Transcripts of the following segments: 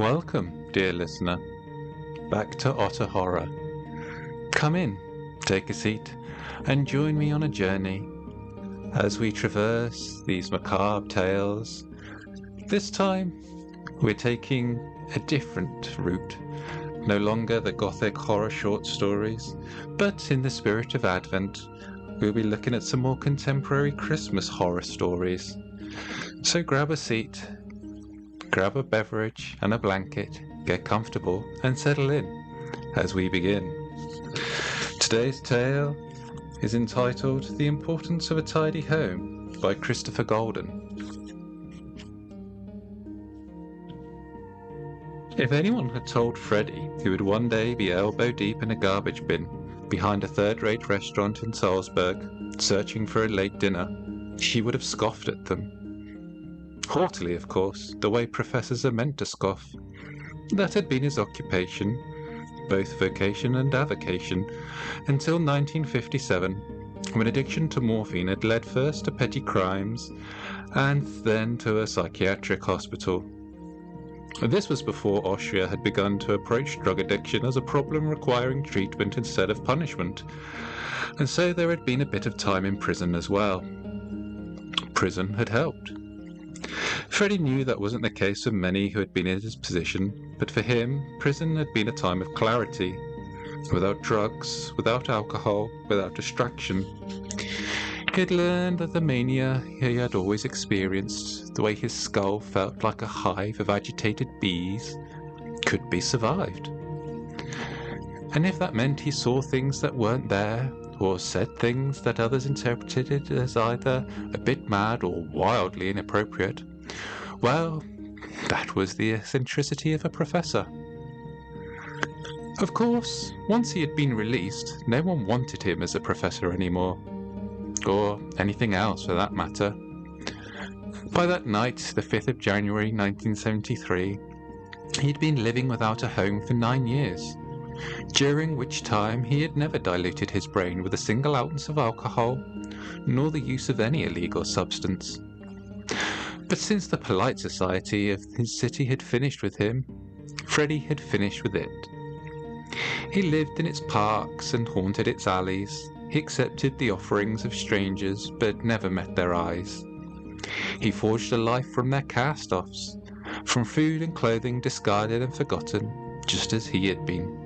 Welcome, dear listener, back to Otter Horror. Come in, take a seat, and join me on a journey as we traverse these macabre tales. This time, we're taking a different route. No longer the gothic horror short stories, but in the spirit of Advent, we'll be looking at some more contemporary Christmas horror stories. So grab a seat, grab a beverage and a blanket, get comfortable and settle in as we begin. Today's tale is entitled The Importance of a Tidy Home by Christopher Golden. If anyone had told Freddie he would one day be elbow deep in a garbage bin behind a third-rate restaurant in Salzberg, searching for a late dinner, he would have scoffed at them. Haughtily, of course, the way professors are meant to scoff. That had been his occupation, both vocation and avocation, until 1957, when addiction to morphine had led first to petty crimes and then to a psychiatric hospital. This was before Austria had begun to approach drug addiction as a problem requiring treatment instead of punishment, and so there had been a bit of time in prison as well. Prison had helped. Freddie knew that wasn't the case for many who had been in his position, but for him, prison had been a time of clarity, without drugs, without alcohol, without distraction. He had learned that the mania he had always experienced, the way his skull felt like a hive of agitated bees, could be survived. And if that meant he saw things that weren't there, or said things that others interpreted as either a bit mad or wildly inappropriate, well, that was the eccentricity of a professor. Of course, once he had been released, no one wanted him as a professor anymore. Or anything else for that matter. By that night, the 5th of January 1973, he'd been living without a home for 9 years, during which time he had never diluted his brain with a single ounce of alcohol, nor the use of any illegal substance. But since the polite society of his city had finished with him, Freddie had finished with it. He lived in its parks and haunted its alleys. He accepted the offerings of strangers, but never met their eyes. He forged a life from their cast-offs, from food and clothing discarded and forgotten, just as he had been.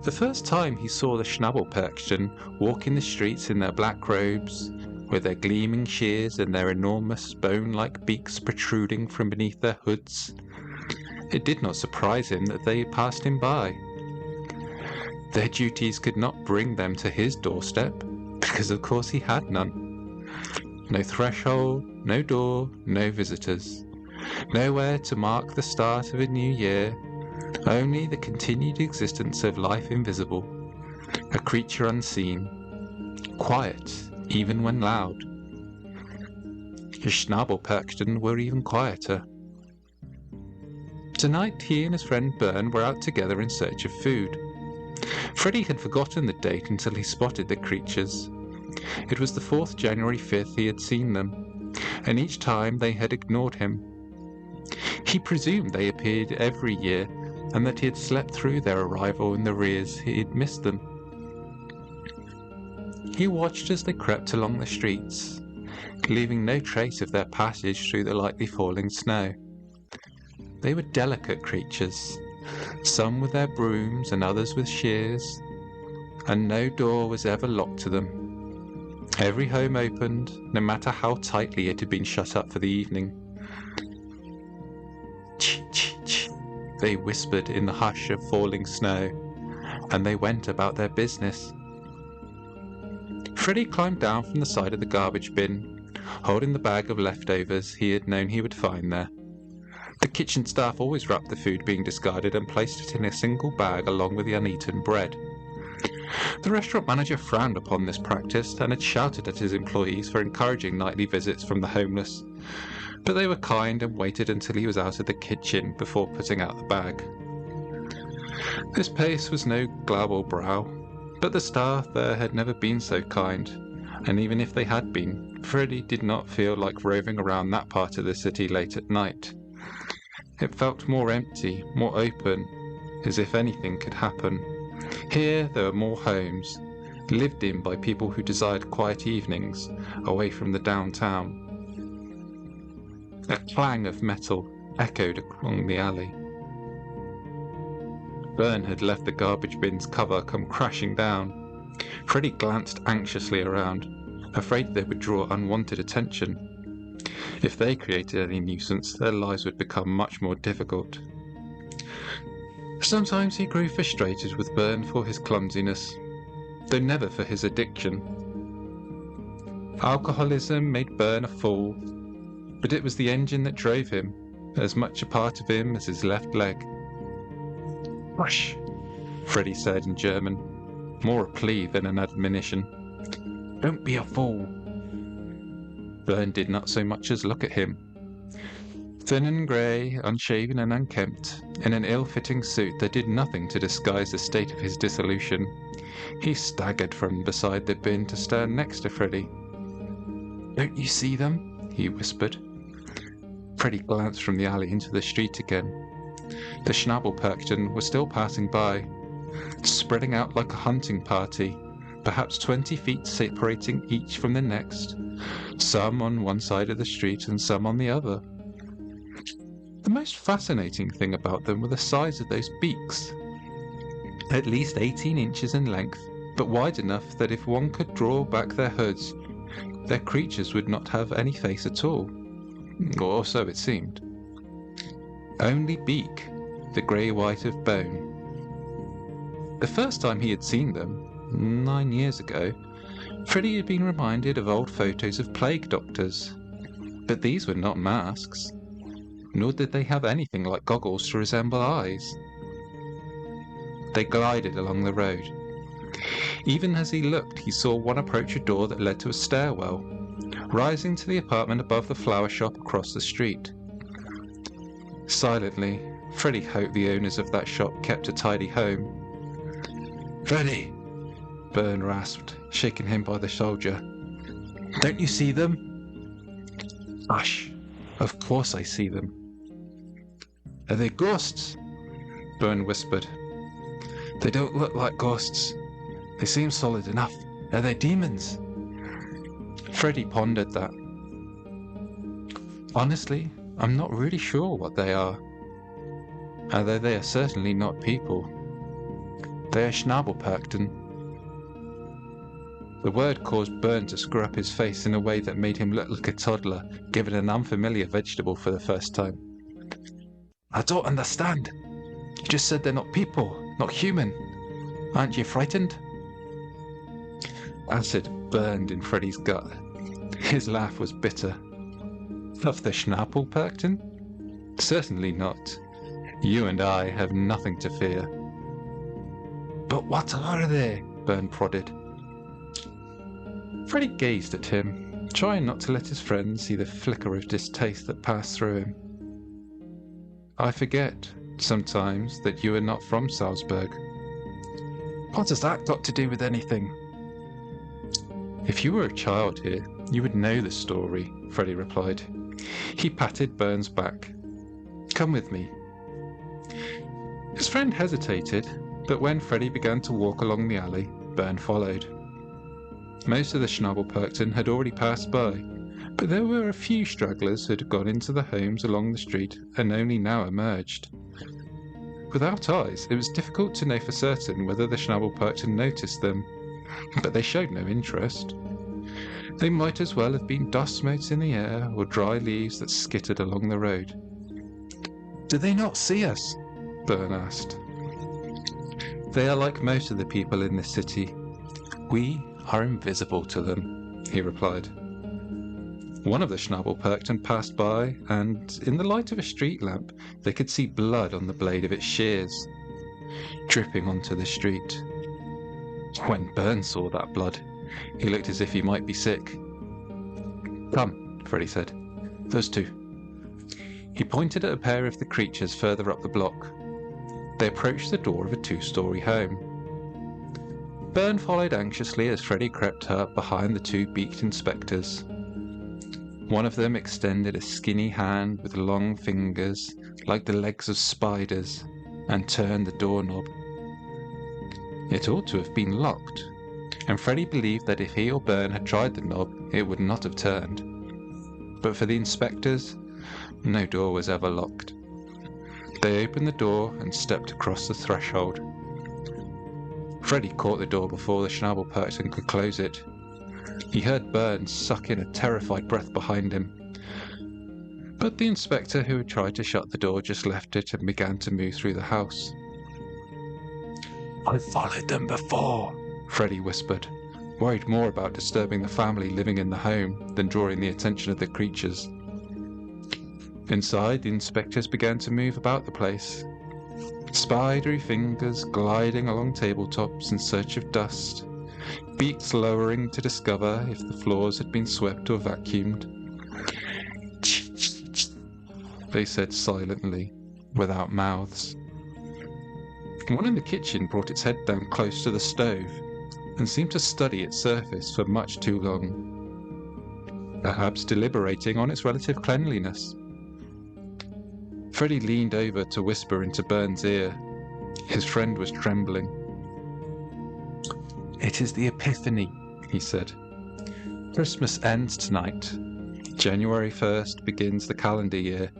The first time he saw the Schnabelperchten walking the streets in their black robes, with their gleaming shears and their enormous bone-like beaks protruding from beneath their hoods, it did not surprise him that they passed him by. Their duties could not bring them to his doorstep, because of course he had none. No threshold, no door, no visitors. Nowhere to mark the start of a new year, only the continued existence of life invisible, a creature unseen, quiet even when loud. The Schnabelperchten were even quieter. Tonight he and his friend Bern were out together in search of food. Freddie had forgotten the date until he spotted the creatures. It was the 4th January 5th he had seen them, and each time they had ignored him. He presumed they appeared every year, and that he had slept through their arrival in the rears he had missed them. He watched as they crept along the streets, leaving no trace of their passage through the lightly falling snow. They were delicate creatures, some with their brooms and others with shears, and no door was ever locked to them. Every home opened, no matter how tightly it had been shut up for the evening. Ch, ch, ch, they whispered in the hush of falling snow, and they went about their business. Freddie climbed down from the side of the garbage bin, holding the bag of leftovers he had known he would find there. The kitchen staff always wrapped the food being discarded and placed it in a single bag along with the uneaten bread. The restaurant manager frowned upon this practice and had shouted at his employees for encouraging nightly visits from the homeless, but they were kind and waited until he was out of the kitchen before putting out the bag. This pace was no glabble brow, but the staff there had never been so kind, and even if they had been, Freddie did not feel like roving around that part of the city late at night. It felt more empty, more open, as if anything could happen. Here there were more homes, lived in by people who desired quiet evenings, away from the downtown. A clang of metal echoed along the alley. Bern had let the garbage bin's cover come crashing down. Freddie glanced anxiously around, afraid they would draw unwanted attention. If they created any nuisance, their lives would become much more difficult. Sometimes he grew frustrated with Bern for his clumsiness, though never for his addiction. Alcoholism made Bern a fool, but it was the engine that drove him, as much a part of him as his left leg. "Hush," Freddie said in German, more a plea than an admonition. "Don't be a fool." Bern did not so much as look at him. Thin and grey, unshaven and unkempt, in an ill-fitting suit that did nothing to disguise the state of his dissolution, he staggered from beside the bin to stand next to Freddie. "Don't you see them?" he whispered. Freddie glanced from the alley into the street again. The Schnabelperchten were still passing by, spreading out like a hunting party, perhaps 20 feet separating each from the next, some on one side of the street and some on the other. The most fascinating thing about them were the size of those beaks. At least 18 inches in length, but wide enough that if one could draw back their hoods, their creatures would not have any face at all. Or so it seemed. Only beak, the grey-white of bone. The first time he had seen them, 9 years ago, Freddie had been reminded of old photos of plague doctors. But these were not masks, nor did they have anything like goggles to resemble eyes. They glided along the road. Even as he looked, he saw one approach a door that led to a stairwell, rising to the apartment above the flower shop across the street. Silently, Freddie hoped the owners of that shop kept a tidy home. "Freddie," Bern rasped, shaking him by the shoulder. "Don't you see them?" "Hush. Of course I see them." "Are they ghosts?" Bern whispered. "They don't look like ghosts. They seem solid enough. Are they demons?" Freddie pondered that. "Honestly, I'm not really sure what they are. Although they are certainly not people. They are Schnabelperchten." The word caused Bern to screw up his face in a way that made him look like a toddler given an unfamiliar vegetable for the first time. "I don't understand. You just said they're not people, not human. Aren't you frightened?" Acid burned in Freddie's gut. His laugh was bitter. "Of the Schnabelperchten? Certainly not. You and I have nothing to fear." "But what are they?" Bern prodded. Freddie gazed at him, trying not to let his friend see the flicker of distaste that passed through him. "I forget, sometimes, that you are not from Salzberg." "What has that got to do with anything?" "If you were a child here, you would know the story," Freddie replied. He patted Bern's back. "Come with me." His friend hesitated, but when Freddie began to walk along the alley, Bern followed. Most of the Schnabelperchten had already passed by, but there were a few stragglers who had gone into the homes along the street and only now emerged. Without eyes, it was difficult to know for certain whether the Schnabelperchten noticed them, but they showed no interest. They might as well have been dust motes in the air or dry leaves that skittered along the road. "Do they not see us?" Bern asked. "They are like most of the people in this city. We are invisible to them," he replied. One of the Schnabelperchten passed by, and in the light of a street lamp they could see blood on the blade of its shears, dripping onto the street. When Bern saw that blood, he looked as if he might be sick. "Come," Freddie said. "Those two." He pointed at a pair of the creatures further up the block. They approached the door of a 2-story home. Bern followed anxiously as Freddie crept up behind the 2 beaked inspectors. One of them extended a skinny hand with long fingers, like the legs of spiders, and turned the doorknob. It ought to have been locked, and Freddie believed that if he or Bern had tried the knob, it would not have turned. But for the inspectors, no door was ever locked. They opened the door and stepped across the threshold. Freddie caught the door before the Schnabelperchten could close it. He heard Bern suck in a terrified breath behind him. But the inspector who had tried to shut the door just left it and began to move through the house. "I've followed them before," Freddie whispered, worried more about disturbing the family living in the home than drawing the attention of the creatures. Inside, the inspectors began to move about the place, spidery fingers gliding along tabletops in search of dust, beaks lowering to discover if the floors had been swept or vacuumed. They said silently, without mouths. One in the kitchen brought its head down close to the stove and seemed to study its surface for much too long, perhaps deliberating on its relative cleanliness. Freddie leaned over to whisper into Bern's ear. His friend was trembling. "It is the Epiphany," he said. "Christmas ends tonight. January 1st begins the calendar year,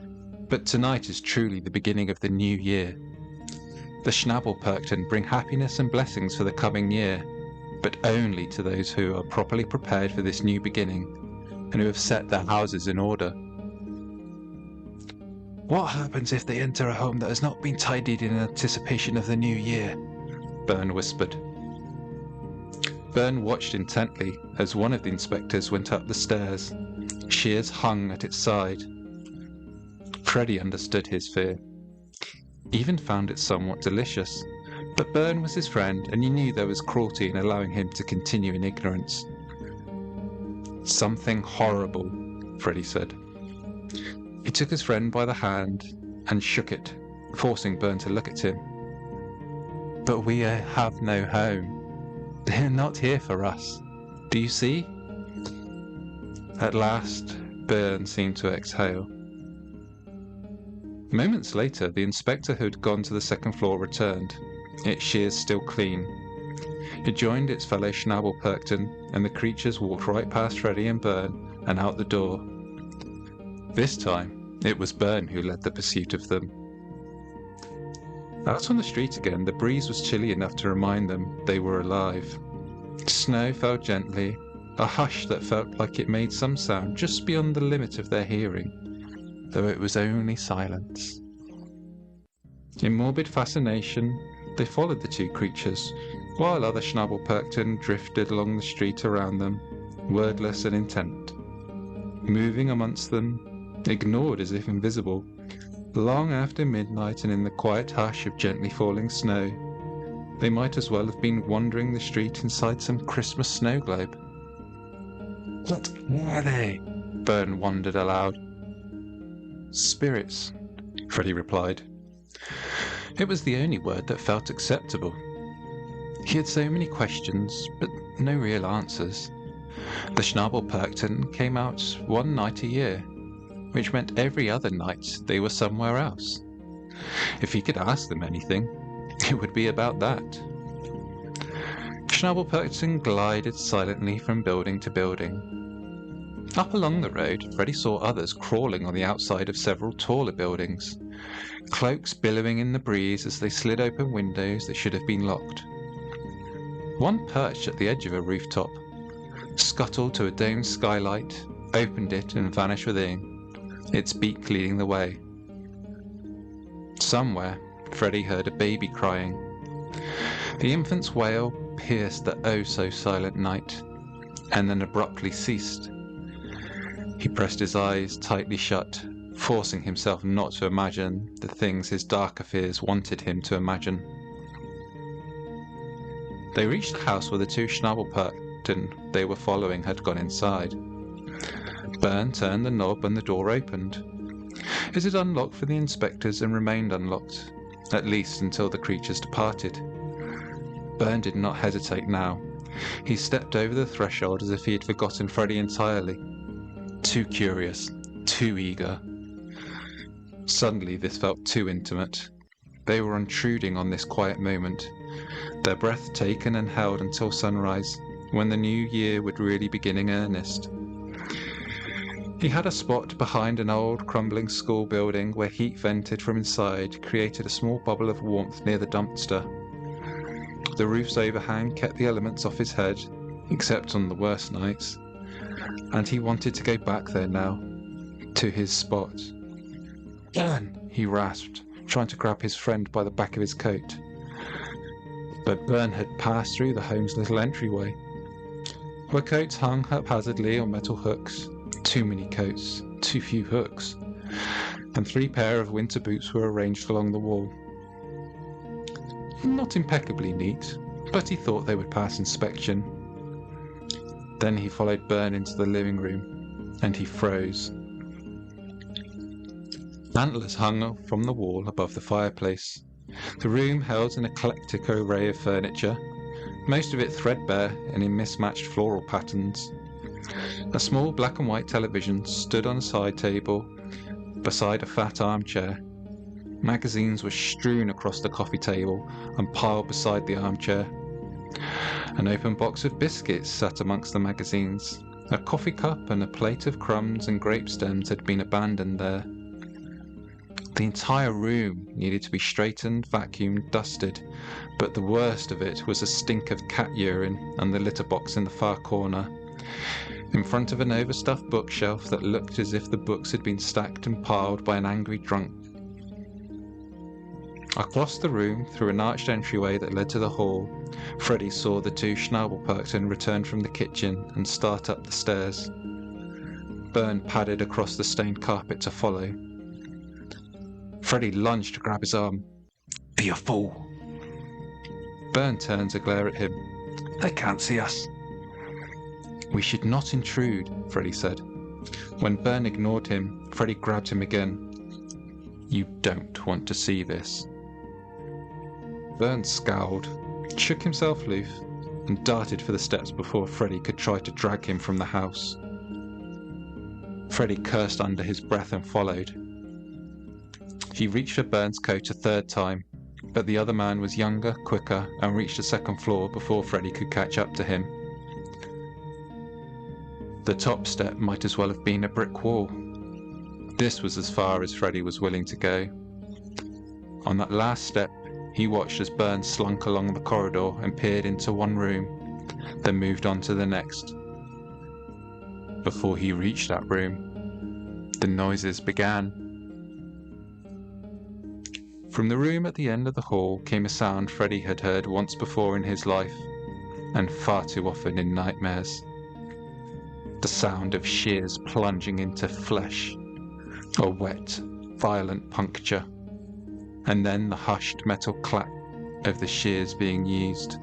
but tonight is truly the beginning of the new year. The Schnabelperchten bring happiness and blessings for the coming year, but only to those who are properly prepared for this new beginning and who have set their houses in order." "What happens if they enter a home that has not been tidied in anticipation of the new year?" Bern whispered. Bern watched intently as one of the inspectors went up the stairs. Shears hung at its side. Freddie understood his fear. Even found it somewhat delicious, but Bern was his friend and he knew there was cruelty in allowing him to continue in ignorance. "Something horrible," Freddie said. He took his friend by the hand and shook it, forcing Bern to look at him. "But we have no home. They're not here for us. Do you see?" At last, Bern seemed to exhale. Moments later, the inspector who had gone to the second floor returned, its shears still clean. It joined its fellow Schnabelperchten, and the creatures walked right past Freddie and Bern and out the door. This time, it was Bern who led the pursuit of them. Out on the street again, the breeze was chilly enough to remind them they were alive. Snow fell gently, a hush that felt like it made some sound just beyond the limit of their hearing, though it was only silence. In morbid fascination, they followed the two creatures, while other Schnabelperchten drifted along the street around them, wordless and intent. Moving amongst them, ignored as if invisible, long after midnight and in the quiet hush of gently falling snow, they might as well have been wandering the street inside some Christmas snow globe. "What are they?" Bern wondered aloud. "Spirits," Freddie replied. It was the only word that felt acceptable. He had so many questions, but no real answers. The Schnabelperchten came out one night a year, which meant every other night they were somewhere else. If he could ask them anything, it would be about that. Schnabelperchten glided silently from building to building. Up along the road, Freddie saw others crawling on the outside of several taller buildings, cloaks billowing in the breeze as they slid open windows that should have been locked. One perched at the edge of a rooftop, scuttled to a domed skylight, opened it and vanished within, its beak leading the way. Somewhere, Freddie heard a baby crying. The infant's wail pierced the oh-so-silent night, and then abruptly ceased. He pressed his eyes tightly shut, forcing himself not to imagine the things his darker fears wanted him to imagine. They reached the house where the two Schnabelperchten they were following had gone inside. Bern turned the knob and the door opened. It had unlocked for the inspectors and remained unlocked, at least until the creatures departed. Bern did not hesitate now. He stepped over the threshold as if he had forgotten Freddie entirely. Too curious, too eager. Suddenly this felt too intimate. They were intruding on this quiet moment, their breath taken and held until sunrise, when the new year would really begin in earnest. He had a spot behind an old, crumbling school building where heat vented from inside created a small bubble of warmth near the dumpster. The roof's overhang kept the elements off his head, except on the worst nights, and he wanted to go back there now, to his spot. "Bern!" he rasped, trying to grab his friend by the back of his coat. But Bern had passed through the home's little entryway, where coats hung haphazardly on metal hooks. Too many coats, too few hooks, and 3 pair of winter boots were arranged along the wall. Not impeccably neat, but he thought they would pass inspection. Then he followed Bern into the living room, and he froze. Antlers hung from the wall above the fireplace. The room held an eclectic array of furniture, most of it threadbare and in mismatched floral patterns. A small black and white television stood on a side table beside a fat armchair. Magazines were strewn across the coffee table and piled beside the armchair. An open box of biscuits sat amongst the magazines. A coffee cup and a plate of crumbs and grape stems had been abandoned there. The entire room needed to be straightened, vacuumed, dusted, but the worst of it was a stink of cat urine and the litter box in the far corner, in front of an overstuffed bookshelf that looked as if the books had been stacked and piled by an angry drunk. Across the room, through an arched entryway that led to the hall, Freddie saw the 2 Schnabelperchten return from the kitchen and start up the stairs. Bern padded across the stained carpet to follow. Freddie lunged to grab his arm. "Be a fool!" Bern turned to glare at him. "They can't see us." "We should not intrude," Freddie said. When Bern ignored him, Freddie grabbed him again. "You don't want to see this." Bern scowled, shook himself loose, and darted for the steps before Freddie could try to drag him from the house. Freddie cursed under his breath and followed. He reached for Bern's coat a 3rd time, but the other man was younger, quicker, and reached the 2nd floor before Freddie could catch up to him. The top step might as well have been a brick wall. This was as far as Freddie was willing to go. On that last step, he watched as Bern slunk along the corridor and peered into one room, then moved on to the next. Before he reached that room, the noises began. From the room at the end of the hall came a sound Freddie had heard once before in his life, and far too often in nightmares. The sound of shears plunging into flesh, a wet, violent puncture, and then the hushed metal clack of the shears being used.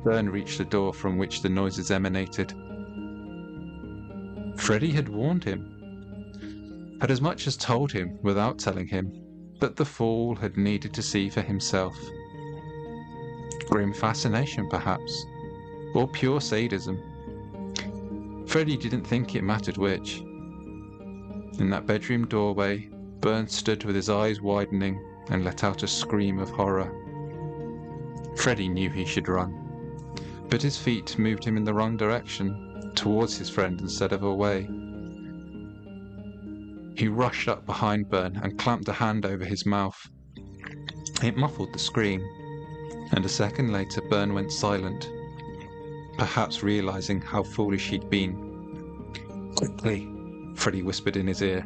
Bern reached the door from which the noises emanated. Freddie had warned him, had as much as told him without telling him, but the fool had needed to see for himself. Grim fascination, perhaps, or pure sadism. Freddie didn't think it mattered which. In that bedroom doorway, Bern stood with his eyes widening and let out a scream of horror. Freddie knew he should run, but his feet moved him in the wrong direction, towards his friend instead of away. He rushed up behind Bern and clamped a hand over his mouth. It muffled the scream, and a second later Bern went silent, perhaps realizing how foolish he'd been. "Quickly," Freddie whispered in his ear.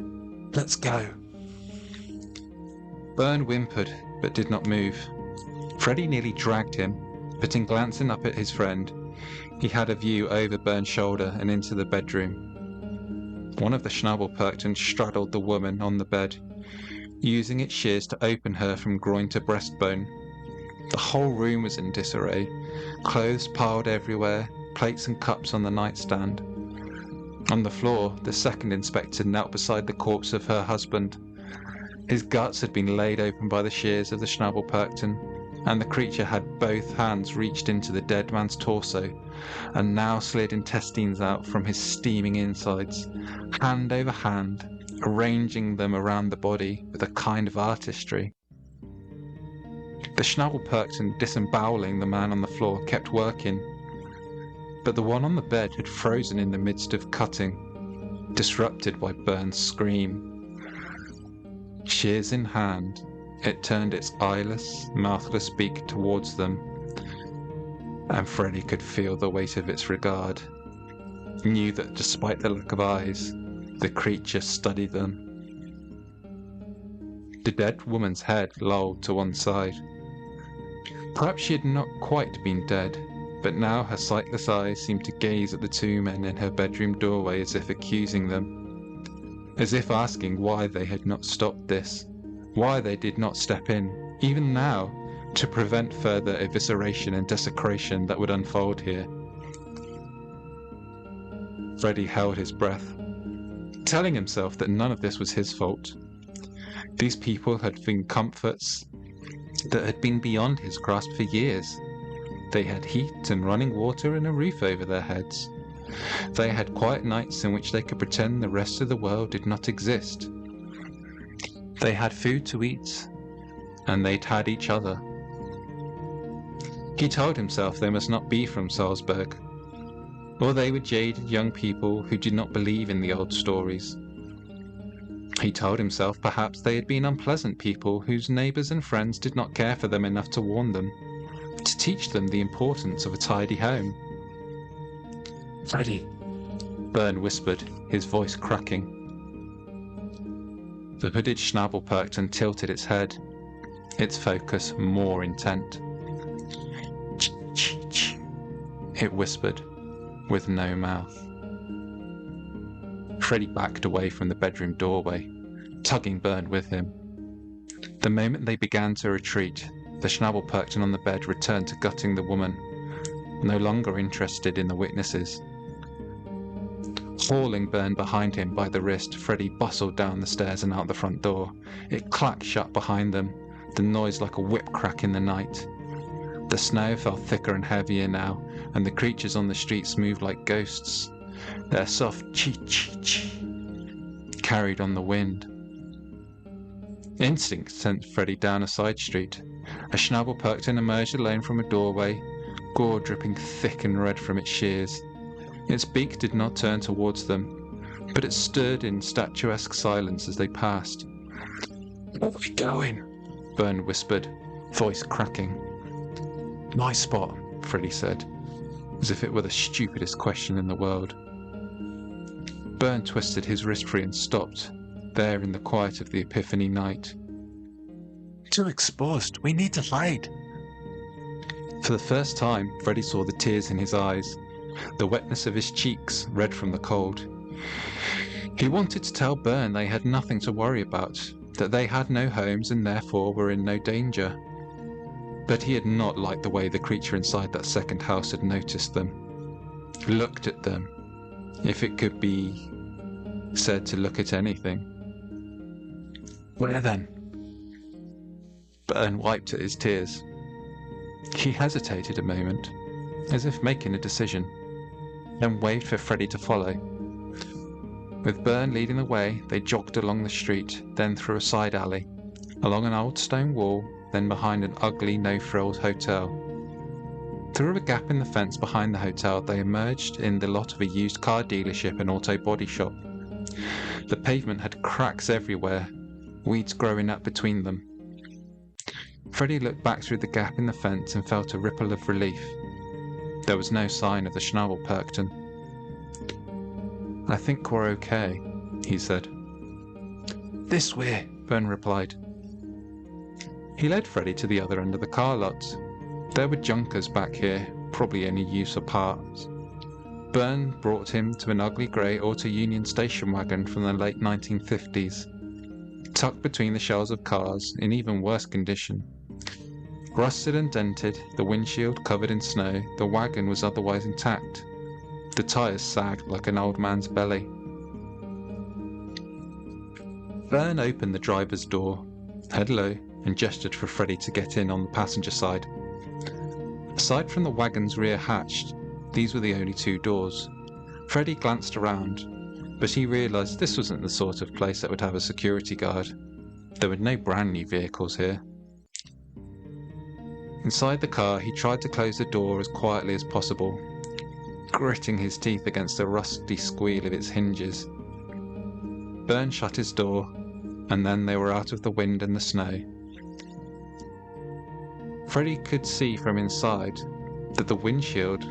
"Let's go." Bern whimpered, but did not move. Freddie nearly dragged him, but in glancing up at his friend, he had a view over Bern's shoulder and into the bedroom. One of the Schnabelperchten straddled the woman on the bed, using its shears to open her from groin to breastbone. The whole room was in disarray, clothes piled everywhere, plates and cups on the nightstand. On the floor, the second inspector knelt beside the corpse of her husband. His guts had been laid open by the shears of the Schnabelperchten, and the creature had both hands reached into the dead man's torso, and now slid intestines out from his steaming insides, hand over hand, arranging them around the body with a kind of artistry. The Schnabelperchten disemboweling the man on the floor kept working, but the one on the bed had frozen in the midst of cutting, disrupted by Bern's scream. Shears in hand, it turned its eyeless, mouthless beak towards them, and Freddy could feel the weight of its regard, knew that despite the lack of eyes, the creature studied them. The dead woman's head lolled to one side. Perhaps she had not quite been dead, but now her sightless eyes seemed to gaze at the two men in her bedroom doorway as if accusing them, as if asking why they had not stopped this, why they did not step in, even now, to prevent further evisceration and desecration that would unfold here. Freddy held his breath, telling himself that none of this was his fault. These people had been comforts that had been beyond his grasp for years. They had heat and running water and a roof over their heads. They had quiet nights in which they could pretend the rest of the world did not exist. They had food to eat, and they'd had each other. He told himself they must not be from Salzberg, or they were jaded young people who did not believe in the old stories. He told himself perhaps they had been unpleasant people whose neighbours and friends did not care for them enough to warn them, to teach them the importance of a tidy home. "Freddy," Bern whispered, his voice cracking. The hooded Schnabelperchten tilted its head, its focus more intent. "Ch-ch-ch," it whispered, with no mouth. Freddy backed away from the bedroom doorway, tugging Bern with him. The moment they began to retreat, the Schnabelperchten on the bed returned to gutting the woman, no longer interested in the witnesses. Hauling Bern behind him by the wrist, Freddy bustled down the stairs and out the front door. It clacked shut behind them, the noise like a whip crack in the night. The snow fell thicker and heavier now, and the creatures on the streets moved like ghosts, their soft chee-chee-chee carried on the wind. Instinct sent Freddy down a side street. A Schnabelperchten emerged alone from a doorway, gore dripping thick and red from its shears. Its beak did not turn towards them, but it stood in statuesque silence as they passed. "Where are we going?" Bern whispered, voice cracking. "My spot," Freddy said, as if it were the stupidest question in the world. Bern twisted his wrist free and stopped, there in the quiet of the Epiphany night. "Too exposed. We need to hide." For the first time, Freddy saw the tears in his eyes, the wetness of his cheeks, red from the cold. He wanted to tell Bern they had nothing to worry about, that they had no homes and therefore were in no danger. But he had not liked the way the creature inside that second house had noticed them, looked at them, if it could be said to look at anything. "Where then?" Bern wiped at his tears. He hesitated a moment, as if making a decision, then waved for Freddy to follow. With Bern leading the way, they jogged along the street, then through a side alley, along an old stone wall, then behind an ugly, no-frills hotel. Through a gap in the fence behind the hotel, they emerged in the lot of a used car dealership and auto body shop. The pavement had cracks everywhere, weeds growing up between them. Freddy looked back through the gap in the fence and felt a ripple of relief. There was no sign of the Schnabelperchten. "I think we're okay," he said. "This way," Bern replied. He led Freddy to the other end of the car lot. There were junkers back here, probably any use of parts. Bern brought him to an ugly grey Auto Union station wagon from the late 1950s, tucked between the shells of cars in even worse condition. Rusted and dented, the windshield covered in snow, the wagon was otherwise intact. The tyres sagged like an old man's belly. Bern opened the driver's door, head low, and gestured for Freddy to get in on the passenger side. Aside from the wagon's rear hatch, these were the only two doors. Freddy glanced around. but he realised this wasn't the sort of place that would have a security guard. There were no brand new vehicles here. Inside the car, he tried to close the door as quietly as possible, gritting his teeth against the rusty squeal of its hinges. Byrne shut his door, and then they were out of the wind and the snow. Freddie could see from inside that the windshield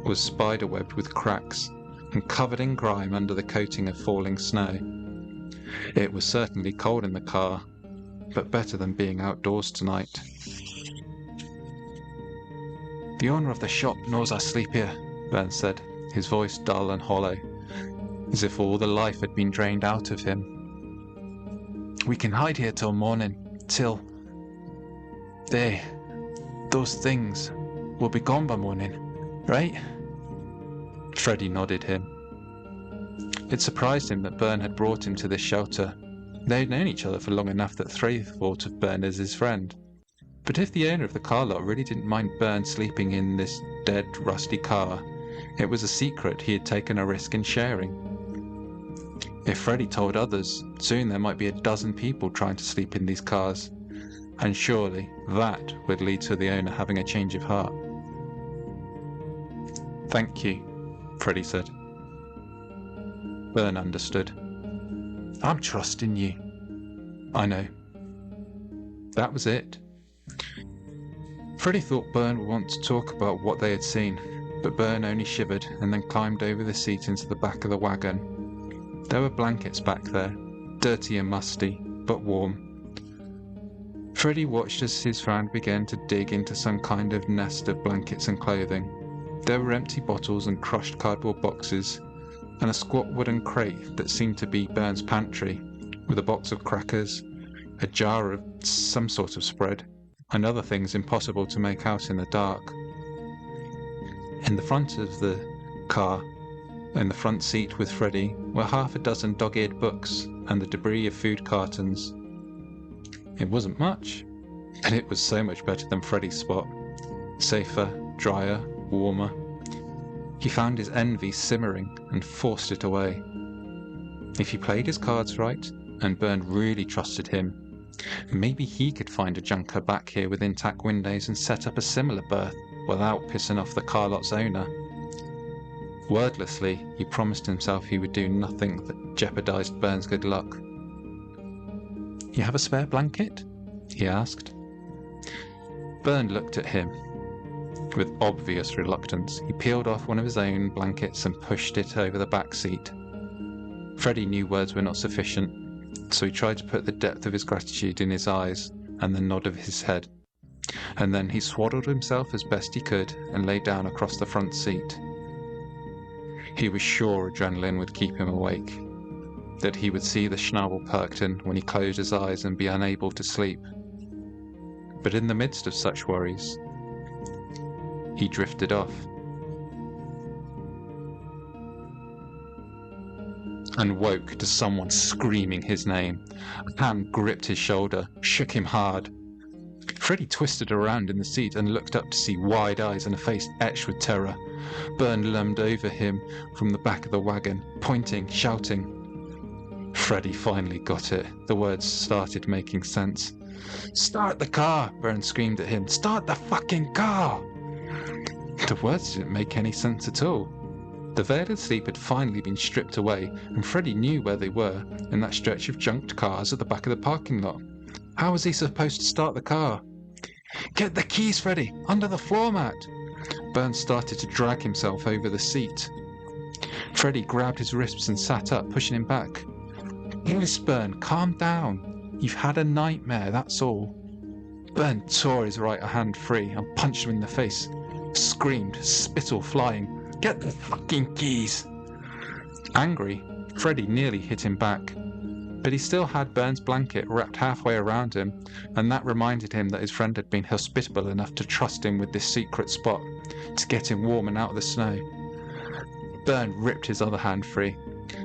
was spiderwebbed with cracks and covered in grime under the coating of falling snow. It was certainly cold in the car, but better than being outdoors tonight. "The owner of the shop knows I sleep here," Byrne said, his voice dull and hollow, as if all the life had been drained out of him. "We can hide here till morning, till those things will be gone by morning, right?" Freddie nodded him. It surprised him that Byrne had brought him to this shelter. They had known each other for long enough that Freddie thought of Byrne as his friend. But if the owner of the car lot really didn't mind Byrne sleeping in this dead, rusty car, it was a secret he had taken a risk in sharing. If Freddie told others, soon there might be a dozen people trying to sleep in these cars, and surely that would lead to the owner having a change of heart. "Thank you," Freddie said. Byrne understood. "I'm trusting you." "I know." That was it. Freddie thought Byrne would want to talk about what they had seen, but Byrne only shivered and then climbed over the seat into the back of the wagon. There were blankets back there, dirty and musty, but warm. Freddie watched as his friend began to dig into some kind of nest of blankets and clothing. There were empty bottles and crushed cardboard boxes, and a squat wooden crate that seemed to be Byrne's pantry, with a box of crackers, a jar of some sort of spread, and other things impossible to make out in the dark. In the front of the car, in the front seat with Freddie, were half a dozen dog-eared books and the debris of food cartons. It wasn't much, but it was so much better than Freddie's spot. Safer, drier, warmer. He found his envy simmering and forced it away. If he played his cards right, and Byrne really trusted him, maybe he could find a junker back here with intact windows and set up a similar berth without pissing off the car lot's owner. Wordlessly, he promised himself he would do nothing that jeopardized Byrne's good luck. "You have a spare blanket?" he asked. Byrne looked at him. With obvious reluctance, he peeled off one of his own blankets and pushed it over the back seat. Freddie knew words were not sufficient, so he tried to put the depth of his gratitude in his eyes and the nod of his head. And then he swaddled himself as best he could and lay down across the front seat. He was sure adrenaline would keep him awake, that he would see the Schnabelperchten when he closed his eyes and be unable to sleep. But in the midst of such worries, he drifted off. And woke to someone screaming his name. A hand gripped his shoulder, shook him hard. Freddie twisted around in the seat and looked up to see wide eyes and a face etched with terror. Byrne loomed over him from the back of the wagon, pointing, shouting. Freddie finally got it. The words started making sense. "Start the car!" Byrne screamed at him. "Start the fucking car!" The words didn't make any sense at all. The veil of sleep had finally been stripped away, and Freddie knew where they were, in that stretch of junked cars at the back of the parking lot. How was he supposed to start the car? "Get the keys, Freddie, under the floor mat!" Byrne started to drag himself over the seat. Freddie grabbed his wrists and sat up, pushing him back. "Yes, Byrne, calm down. You've had a nightmare, that's all." Byrne tore his right hand free and punched him in the face. Screamed, spittle flying. "Get the fucking keys!" Angry, Freddie nearly hit him back. But he still had Byrne's blanket wrapped halfway around him, and that reminded him that his friend had been hospitable enough to trust him with this secret spot, to get him warm and out of the snow. Byrne ripped his other hand free,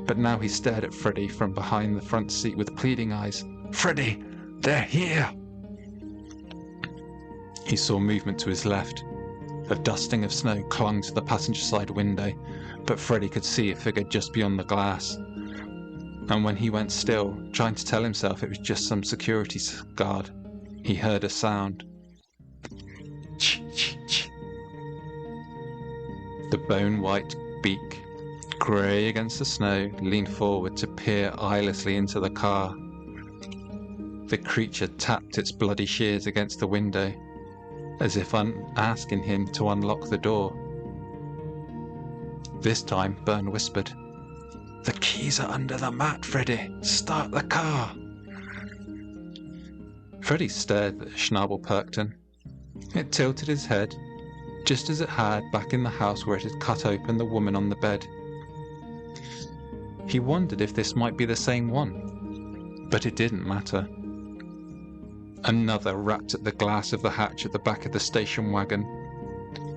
but now he stared at Freddie from behind the front seat with pleading eyes. "Freddie, they're here!" He saw movement to his left. A dusting of snow clung to the passenger side window, but Freddie could see a figure just beyond the glass. and when he went still, trying to tell himself it was just some security guard, he heard a sound. Ch-ch-ch. The bone-white beak, grey against the snow, leaned forward to peer eyelessly into the car. The creature tapped its bloody shears against the window, as if asking him to unlock the door. This time, Byrne whispered, "The keys are under the mat, Freddy. Start the car." Freddy stared at Schnabelperchten. It tilted his head, just as it had back in the house where it had cut open the woman on the bed. He wondered if this might be the same one, but it didn't matter. Another rapped at the glass of the hatch at the back of the station wagon.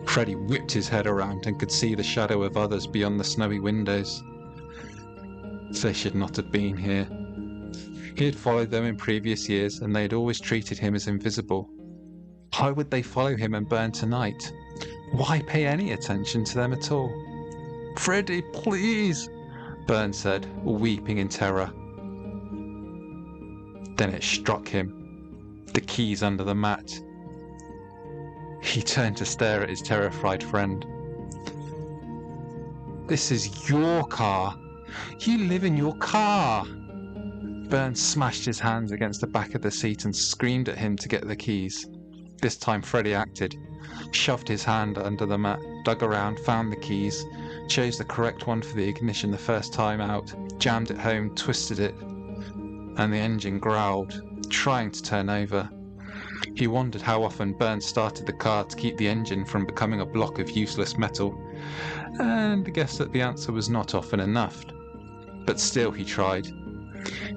Freddy whipped his head around and could see the shadow of others beyond the snowy windows. They should not have been here. He had followed them in previous years, and they had always treated him as invisible. Why would they follow him and Byrne tonight? Why pay any attention to them at all? "Freddy, please," Byrne said, weeping in terror. Then it struck him. The keys under the mat. He turned to stare at his terrified friend. "This is your car. You live in your car." Byrne smashed his hands against the back of the seat and screamed at him to get the keys. This time Freddy acted, shoved his hand under the mat, dug around, found the keys, chose the correct one for the ignition the first time out, jammed it home, twisted it, and the engine growled, trying to turn over. He wondered how often Byrne started the car to keep the engine from becoming a block of useless metal, and guessed that the answer was not often enough. But still he tried.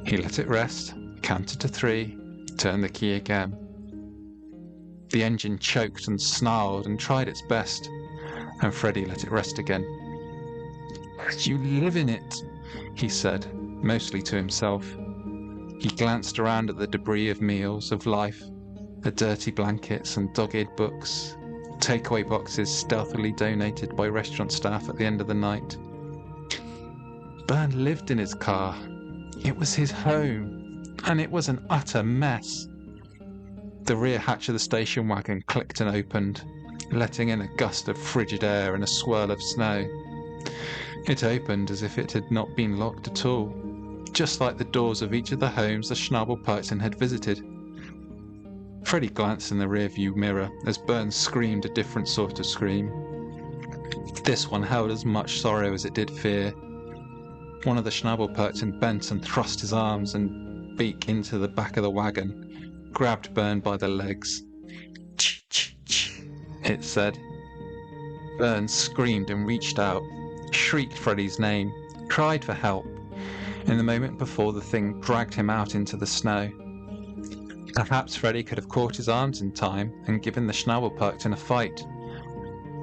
He let it rest, counted to 3, turned the key again. The engine choked and snarled and tried its best, and Freddy let it rest again. "You live in it," he said, mostly to himself. He glanced around at the debris of meals, of life, the dirty blankets and dog-eared books, takeaway boxes stealthily donated by restaurant staff at the end of the night. Byrne lived in his car. It was his home, and it was an utter mess. The rear hatch of the station wagon clicked and opened, letting in a gust of frigid air and a swirl of snow. It opened as if it had not been locked at all, just like the doors of each of the homes the Schnabelperchten had visited. Freddy glanced in the rearview mirror as Byrne screamed a different sort of scream. This one held as much sorrow as it did fear. One of the Schnabelperchten bent and thrust his arms and beak into the back of the wagon, grabbed Byrne by the legs. "Ch-ch-ch," it said. Byrne screamed and reached out, shrieked Freddy's name, cried for help. In the moment before, the thing dragged him out into the snow. Perhaps Freddy could have caught his arms in time and given the Schnabelperchten a fight,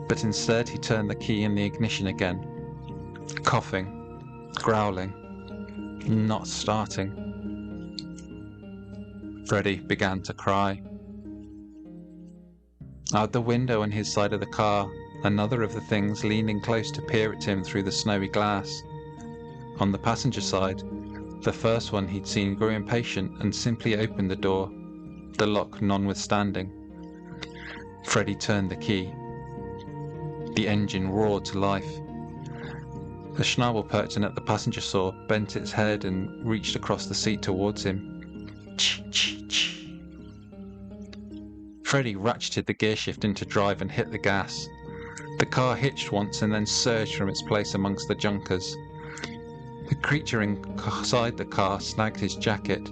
but instead he turned the key in the ignition again, coughing, growling, not starting. Freddy began to cry. Out the window on his side of the car, another of the things leaning close to peer at him through the snowy glass. On the passenger side, the first one he'd seen grew impatient and simply opened the door, the lock notwithstanding. Freddy turned the key. The engine roared to life. The Schnabelperchten at the passenger saw bent its head and reached across the seat towards him. Ch-ch-ch. Freddy ratcheted the gearshift into drive and hit the gas. The car hitched once and then surged from its place amongst the junkers. The creature inside the car snagged his jacket,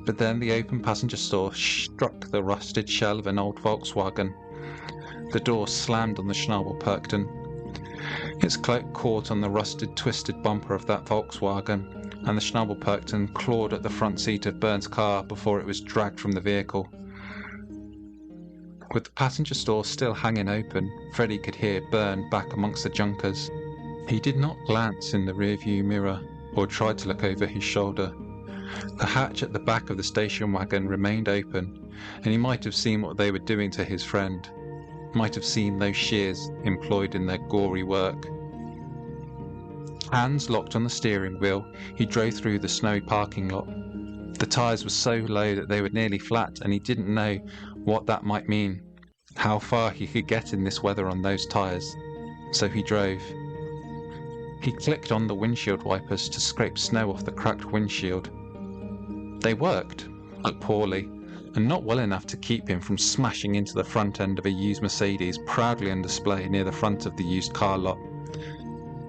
but then the open passenger door struck the rusted shell of an old Volkswagen. The door slammed on the Schnabelperchten. Its cloak caught on the rusted, twisted bumper of that Volkswagen, and the Schnabelperchten clawed at the front seat of Byrne's car before it was dragged from the vehicle. With the passenger door still hanging open, Freddy could hear Byrne back amongst the junkers. He did not glance in the rearview mirror or try to look over his shoulder. The hatch at the back of the station wagon remained open, and he might have seen what they were doing to his friend, might have seen those shears employed in their gory work. Hands locked on the steering wheel, he drove through the snowy parking lot. The tyres were so low that they were nearly flat, and he didn't know what that might mean, how far he could get in this weather on those tyres. So he drove. He clicked on the windshield wipers to scrape snow off the cracked windshield. They worked, but poorly, and not well enough to keep him from smashing into the front end of a used Mercedes proudly on display near the front of the used car lot.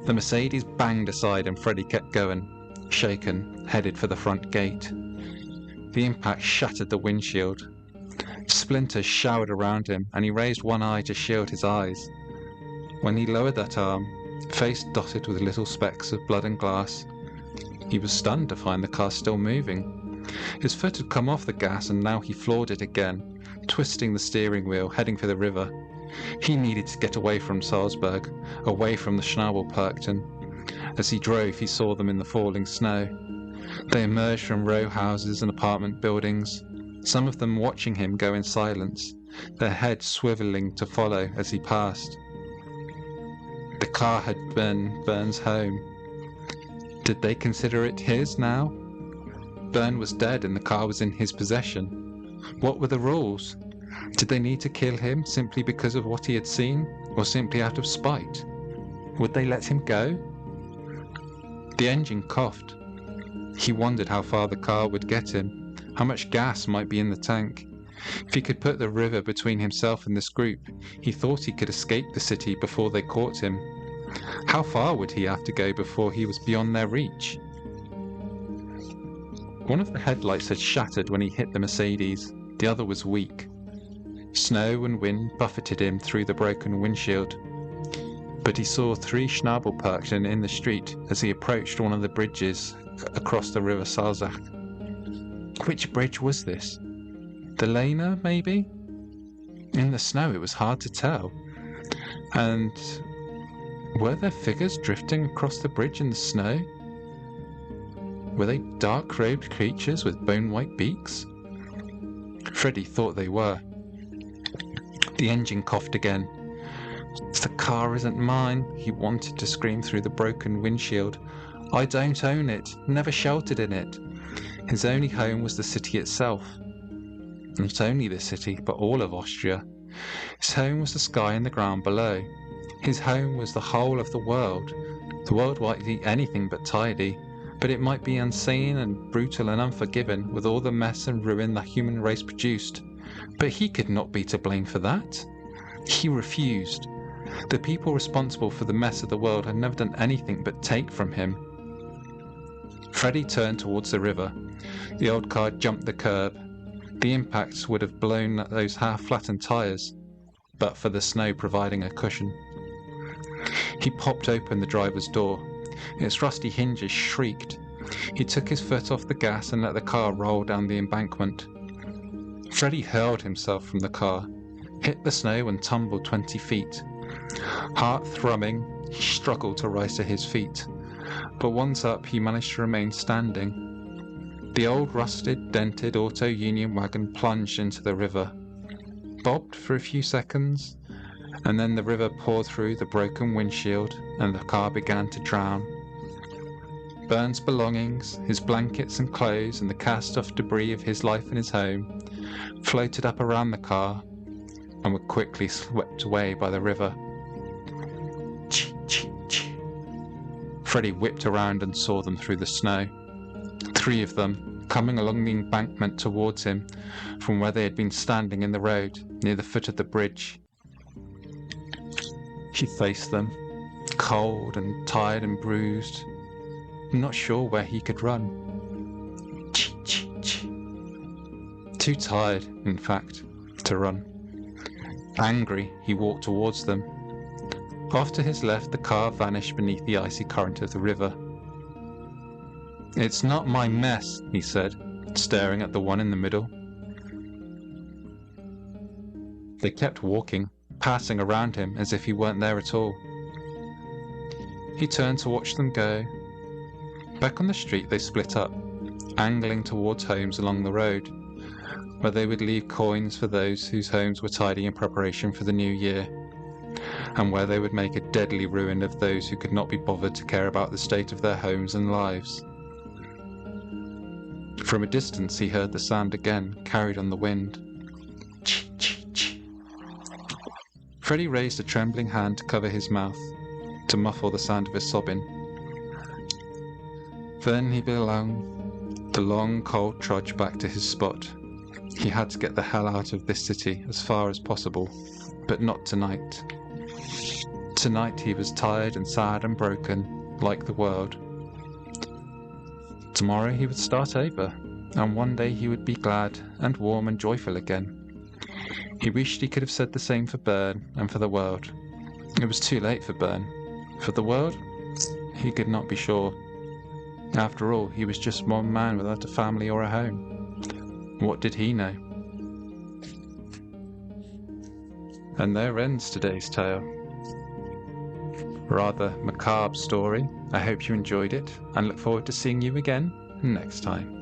The Mercedes banged aside and Freddie kept going, shaken, headed for the front gate. The impact shattered the windshield. Splinters showered around him, and he raised one eye to shield his eyes. When he lowered that arm, face dotted with little specks of blood and glass, he was stunned to find the car still moving. His foot had come off the gas, and now he floored it again, twisting the steering wheel, heading for the river. He needed to get away from Salzberg, away from the Schnabelperchten. As he drove, he saw them in the falling snow. They emerged from row houses and apartment buildings, some of them watching him go in silence, their heads swivelling to follow as he passed. The car had been Bern's home. Did they consider it his now? Bern was dead and the car was in his possession. What were the rules? Did they need to kill him simply because of what he had seen, or simply out of spite? Would they let him go? The engine coughed. He wondered how far the car would get him, how much gas might be in the tank. If he could put the river between himself and this group, he thought he could escape the city before they caught him. How far would he have to go before he was beyond their reach? One of the headlights had shattered when he hit the Mercedes, the other was weak. Snow and wind buffeted him through the broken windshield. But he saw 3 Schnabelperchten in the street as he approached one of the bridges across the river Salzberg. Which bridge was this? The Lena, maybe? In the snow it was hard to tell. And were there figures drifting across the bridge in the snow? Were they dark-robed creatures with bone-white beaks? Freddie thought they were. The engine coughed again. The car isn't mine, he wanted to scream through the broken windshield. I don't own it, never sheltered in it. His only home was the city itself. Not only the city, but all of Austria. His home was the sky and the ground below. His home was the whole of the world. The world might be anything but tidy, but it might be unseen and brutal and unforgiving with all the mess and ruin the human race produced. But he could not be to blame for that. He refused. The people responsible for the mess of the world had never done anything but take from him. Freddie turned towards the river. The old car jumped the curb. The impacts would have blown those half-flattened tyres, but for the snow providing a cushion. He popped open the driver's door. Its rusty hinges shrieked. He took his foot off the gas and let the car roll down the embankment. Freddie hurled himself from the car, hit the snow and tumbled 20 feet. Heart thrumming, he struggled to rise to his feet, but once up he managed to remain standing. The old rusted, dented auto-union wagon plunged into the river, bobbed for a few seconds, and then the river poured through the broken windshield and the car began to drown. Bern's belongings, his blankets and clothes and the cast-off debris of his life and his home, floated up around the car and were quickly swept away by the river. Chee. Freddie whipped around and saw them through the snow. 3 of them, coming along the embankment towards him from where they had been standing in the road near the foot of the bridge. He faced them, cold and tired and bruised, not sure where he could run. Chee. Too tired, in fact, to run. Angry, he walked towards them. Off to his left, the car vanished beneath the icy current of the river. "It's not my mess," he said, staring at the one in the middle. They kept walking, passing around him as if he weren't there at all. He turned to watch them go. Back on the street they split up, angling towards homes along the road, where they would leave coins for those whose homes were tidy in preparation for the new year. and where they would make a deadly ruin of those who could not be bothered to care about the state of their homes and lives. From a distance he heard the sound again, carried on the wind. Ch-ch-ch. Freddy raised a trembling hand to cover his mouth, to muffle the sound of his sobbing. Then he began the long, cold trudge back to his spot. He had to get the hell out of this city as far as possible, but not tonight. Tonight he was tired and sad and broken, like the world. Tomorrow he would start over, and one day he would be glad and warm and joyful again. He wished he could have said the same for Bern and for the world. It was too late for Bern. For the world? He could not be sure. After all, he was just one man without a family or a home. What did he know? And there ends today's tale. Rather macabre story. I hope you enjoyed it, and look forward to seeing you again next time.